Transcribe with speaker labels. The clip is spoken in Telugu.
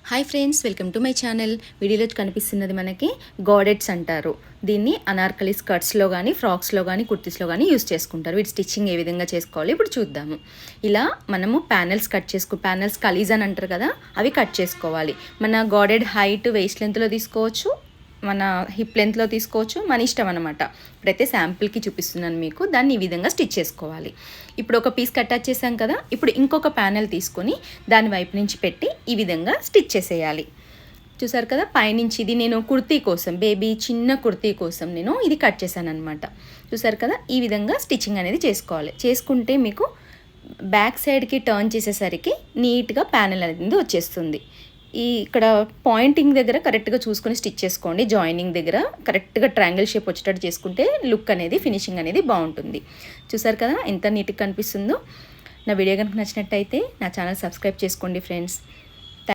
Speaker 1: Hi friends, welcome to my channel. వీడియోలో కనిపిస్తున్నది మనకి గాడెట్స్ అంటారు. దీన్ని అనార్కలి స్కర్ట్స్లో కానీ, ఫ్రాక్స్లో కానీ, కుర్తీస్లో కానీ యూస్ చేసుకుంటారు. వీటి స్టిచ్చింగ్ ఏ విధంగా చేసుకోవాలి ఇప్పుడు చూద్దాము. ఇలా మనము ప్యానెల్స్ ప్యానెల్స్ కలీజ్ అని అంటారు కదా, అవి కట్ చేసుకోవాలి. మన గాడెడ్ హైట్ వేస్ట్ లెంత్లో తీసుకోవచ్చు, మన హిప్ లెంత్లో తీసుకోవచ్చు, మన ఇష్టం అనమాట. ఇప్పుడైతే శాంపుల్కి చూపిస్తున్నాను మీకు. దాన్ని ఈ విధంగా స్టిచ్ చేసుకోవాలి. ఇప్పుడు ఒక పీస్ కట్ చేసాం కదా, ఇప్పుడు ఇంకొక ప్యానెల్ తీసుకొని దాని వైపు నుంచి పెట్టి ఈ విధంగా స్టిచ్ చేసేయాలి. చూసారు కదా, పైనుంచి ఇది నేను కుర్తీ కోసం, బేబీ చిన్న కుర్తీ కోసం నేను ఇది కట్ చేశాను అనమాట. చూసారు కదా, ఈ విధంగా స్టిచ్చింగ్ అనేది చేసుకోవాలి. చేసుకుంటే మీకు బ్యాక్ సైడ్కి టర్న్ చేసేసరికి నీట్గా ప్యానెల్ అనేది వచ్చేస్తుంది. ఇక్కడ పాయింటింగ్ దగ్గర కరెక్ట్గా చూసుకొని స్టిచ్ చేసుకోండి. జాయినింగ్ దగ్గర కరెక్ట్గా ట్రయాంగిల్ షేప్ వచ్చేటట్టు చేసుకుంటే లుక్ అనేది, ఫినిషింగ్ అనేది బాగుంటుంది. చూసారు కదా ఎంత నీట్గా కనిపిస్తుందో. నా వీడియో కనుక నచ్చినట్టయితే నా ఛానల్ సబ్స్క్రైబ్ చేసుకోండి ఫ్రెండ్స్.